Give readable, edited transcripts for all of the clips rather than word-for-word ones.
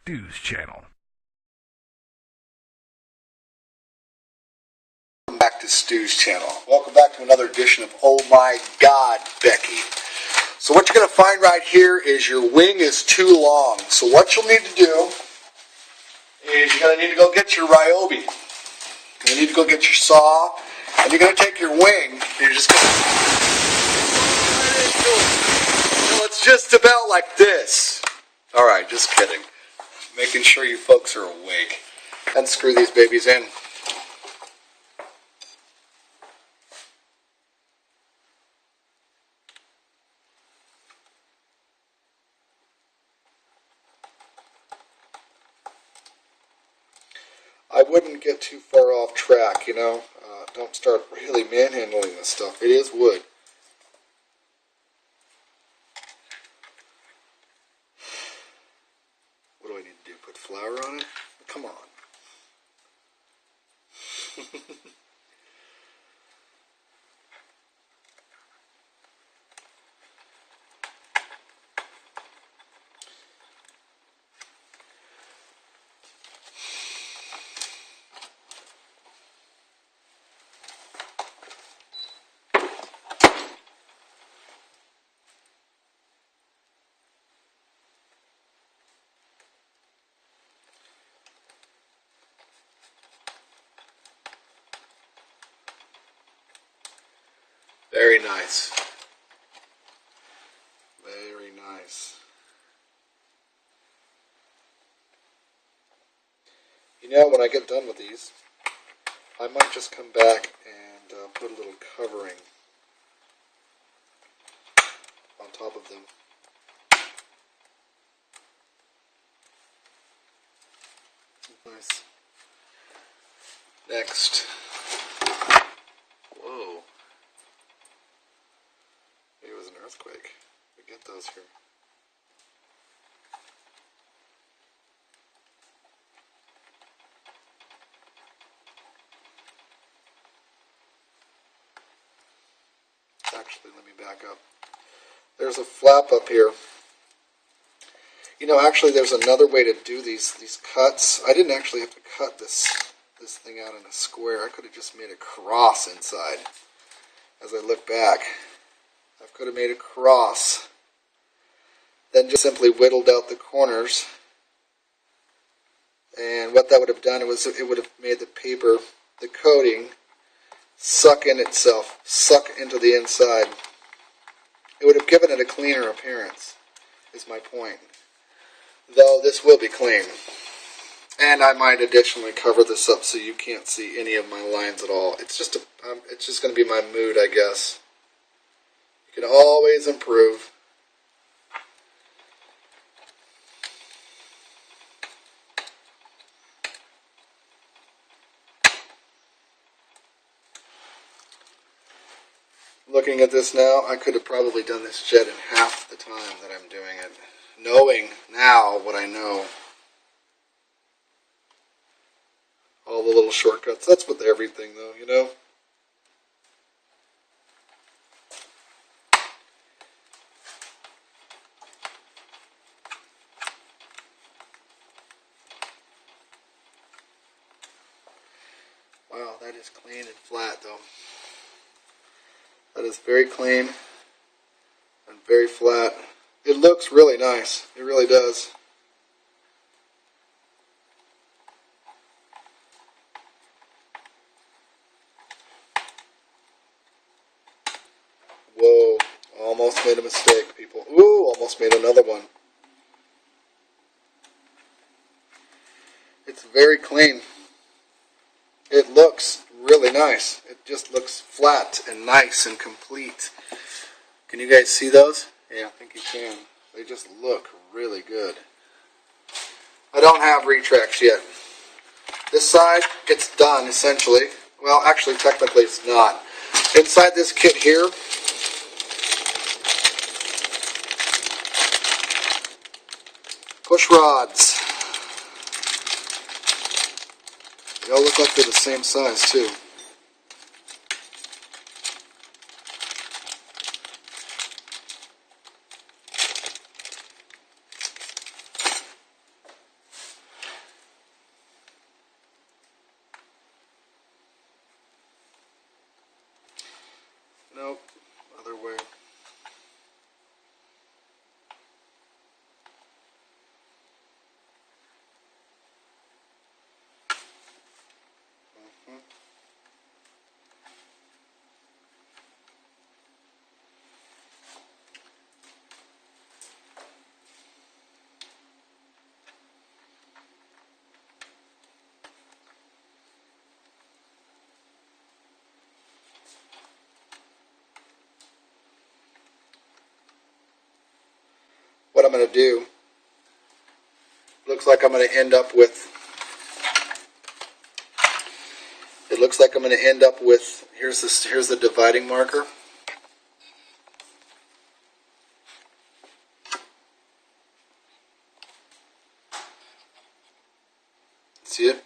Stu's channel. Welcome back to Stu's channel. Welcome back to another edition of Oh My God, Becky. So what you're going to find right here is your wing is too long. So what you'll need to do is you're going to need to go get your Ryobi. You're going to need to go get your saw, and you're going to take your wing, and you're just going to so it's just about like this. Alright, just kidding. Making sure you folks are awake. And screw these babies in. I wouldn't get too far off track, you know. Don't start really manhandling this stuff. It is wood. What do I need to do? Put flour on it? Come on. Very nice. Very nice. You know, when I get done with these, I might just come back and put a little covering on top of them. Nice. Next. Whoa. Maybe it was an earthquake. We get those here. Actually, let me back up. There's a flap up here. You know, actually, there's another way to do these cuts. I didn't actually have to cut this thing out in a square. I could have just made a cross inside. As I look back, I could have made a cross, then just simply whittled out the corners. And what that would have done was it would have made the paper, the coating, suck in itself, suck into the inside. It would have given it a cleaner appearance, is my point. Though this will be clean. And I might additionally cover this up so you can't see any of my lines at all. It's just going to be my mood, I guess. You can always improve. Looking at this now, I could have probably done this jet in half the time that I'm doing it. Knowing now what I know. All the little shortcuts. That's with everything though, you know. Wow, that is clean and flat though. That is very clean and very flat. It looks really nice. It really does. Whoa, almost made a mistake, people. Ooh, almost made another one. It's very clean. It looks really nice. It just looks flat and nice and complete. Can you guys see those? Yeah, I think you can. They just look really good. I don't have retracts yet. This side, it's done essentially. Well, actually, technically it's not. Inside this kit here, push rods. They all look like they're the same size too. I'm going to do. Looks like I'm going to end up with. It looks like I'm going to end up with. Here's the dividing marker. See it?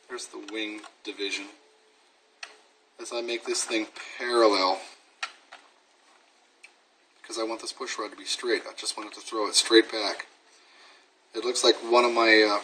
There's the wing division. As I make this thing parallel, because I want this push rod to be straight. I just wanted to throw it straight back. It looks like one of my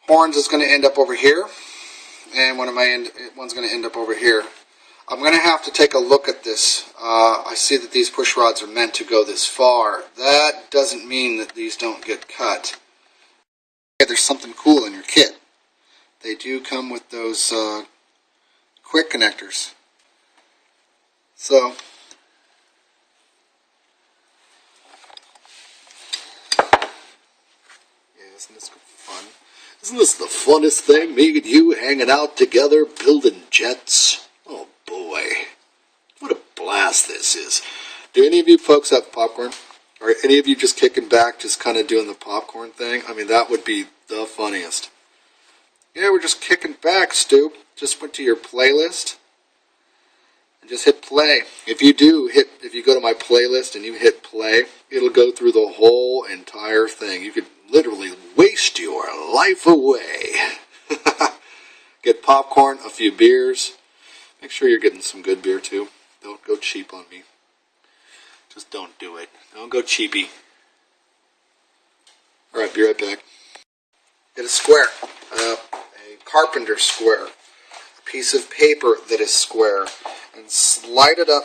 horns is going to end up over here, and one's going to end up over here. I'm going to have to take a look at this. I see that these push rods are meant to go this far. That doesn't mean that these don't get cut. There's something cool in your kit. They do come with those quick connectors. So, yeah, isn't this fun? Isn't this the funnest thing? Me and you hanging out together, building jets. Oh boy, what a blast this is. Do any of you folks have popcorn? Or any of you just kicking back, just kind of doing the popcorn thing? I mean, that would be the funniest. Yeah, we're just kicking back, Stu. Just went to your playlist and just hit play. If you go to my playlist and you hit play, it'll go through the whole entire thing. You could literally waste your life away. Get popcorn, a few beers. Make sure you're getting some good beer too. Don't go cheap on me. Just don't do it. Don't go cheapy. Alright, be right back. Get a square. A carpenter square. A piece of paper that is square. And slide it up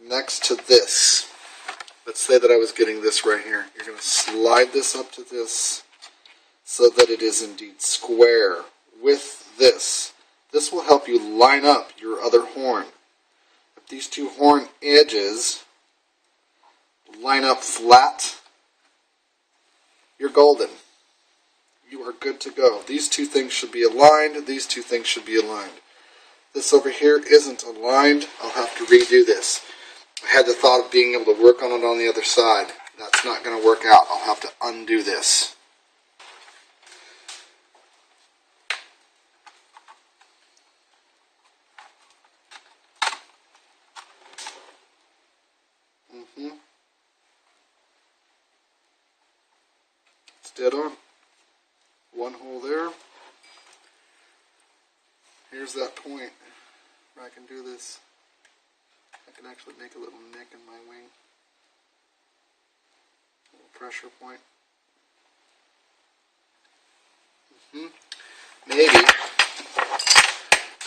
next to this. Let's say that I was getting this right here. You're going to slide this up to this so that it is indeed square with this. This will help you line up your other horn. If these two horn edges line up flat, you're golden. You are good to go. These two things should be aligned. These two things should be aligned. This over here isn't aligned. I'll have to redo this. I had the thought of being able to work on it on the other side. That's not going to work out. I'll have to undo this. It's dead on. One hole there. Here's that point where I can do this. I can actually make a little nick in my wing. A little pressure point. Maybe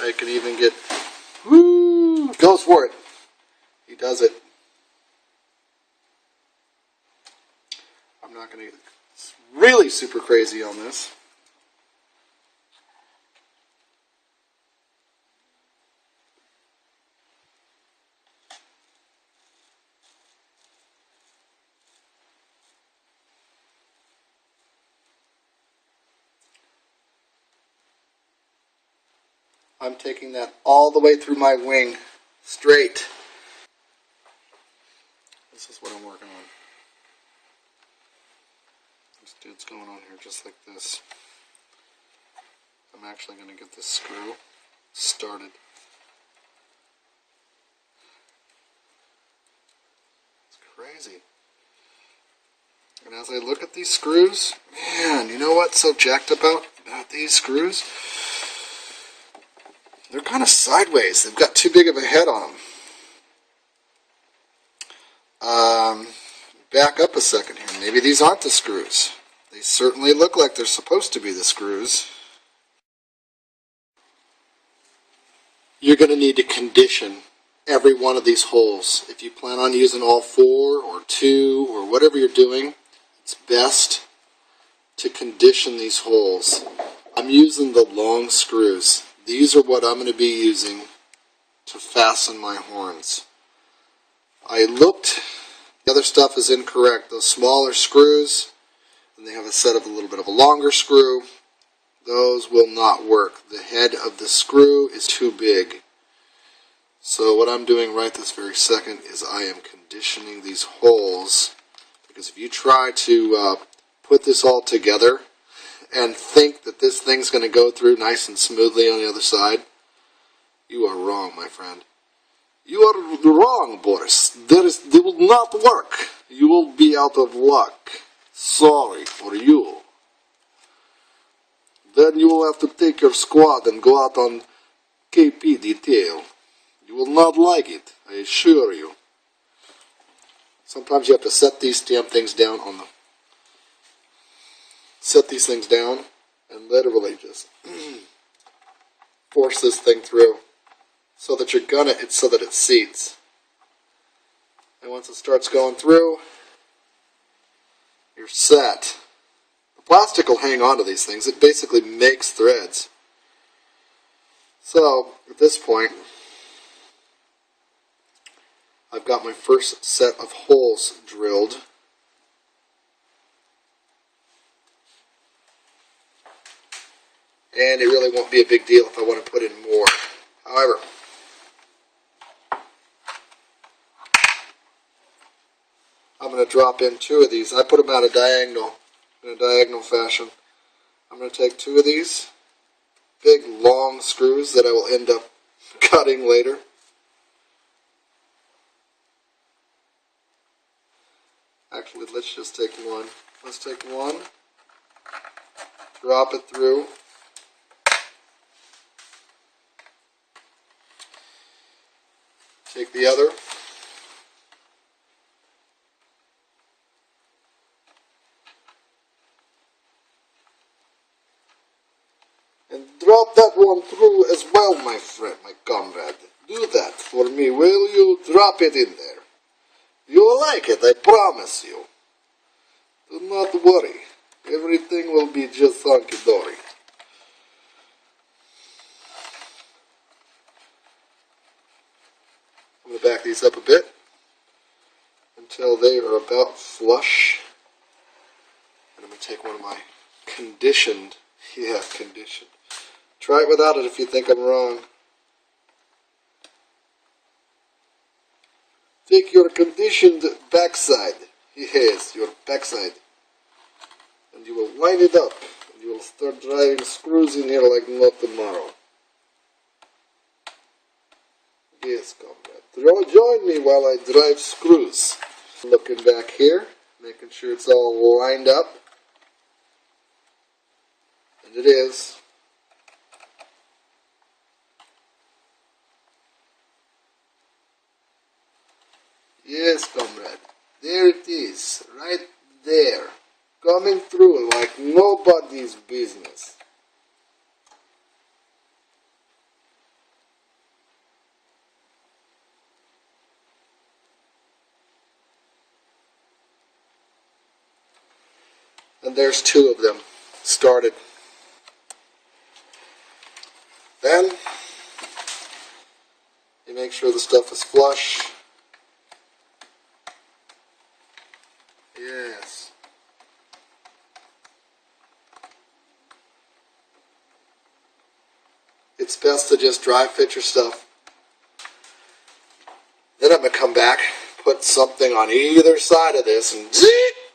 I can even get... Woo! Goes for it. He does it. I'm not going to get really super crazy on this. I'm taking that all the way through my wing, straight. This is what I'm working on. This dude's going on here just like this. I'm actually going to get this screw started. It's crazy. And as I look at these screws, man, you know what's so jacked about these screws? They're kind of sideways. They've got too big of a head on them. Back up a second here. Maybe these aren't the screws. They certainly look like they're supposed to be the screws. You're going to need to condition every one of these holes. If you plan on using all 4 or 2 or whatever you're doing, it's best to condition these holes. I'm using the long screws. These are what I'm going to be using to fasten my horns. I looked, the other stuff is incorrect. Those smaller screws, and they have a set of a little bit of a longer screw, those will not work. The head of the screw is too big. So what I'm doing right this very second is I am conditioning these holes, because if you try to put this all together and think that this thing's going to go through nice and smoothly on the other side, you are wrong, my friend. You are wrong, Boris. They will not work. You will be out of luck. Sorry for you. Then you will have to take your squad and go out on KP detail. You will not like it, I assure you. Sometimes you have to set these damn things down on the... Set these things down and literally just force this thing through so that so that it seats. And once it starts going through, you're set. The plastic will hang on to these things. It basically makes threads. So, at this point, I've got my first set of holes drilled. And it really won't be a big deal if I want to put in more. However, I'm going to drop in 2 of these. I put them out in a diagonal fashion. I'm going to take 2 of these big long screws that I will end up cutting later. Actually, let's just take one. Let's take one, drop it through. Take the other. And drop that one through as well, my friend, my comrade. Do that for me, will you? Drop it in there. You will like it, I promise you. Do not worry. Everything will be just hunky-dory. I'm going to back these up a bit until they are about flush. And I'm going to take one of my conditioned. Try it without it if you think I'm wrong. Take your conditioned backside. Yes, your backside. And you will line it up. And you will start driving screws in here like no tomorrow. Yes, comrade. Join me while I drive screws. Looking back here, making sure it's all lined up. And it is. Yes, comrade. There it is. Right there. Coming through like nobody's business. And there's 2 of them started. Then you make sure the stuff is flush. Yes. It's best to just dry fit your stuff. Then I'm going to come back, put something on either side of this, and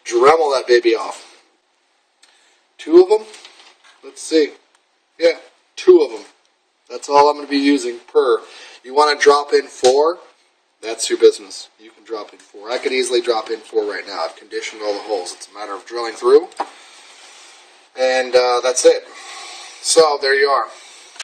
Dremel that baby off. 2 of them? Let's see. Yeah, 2 of them. That's all I'm going to be using per. You want to drop in 4? That's your business. You can drop in 4. I could easily drop in 4 right now. I've conditioned all the holes. It's a matter of drilling through. And that's it. So there you are.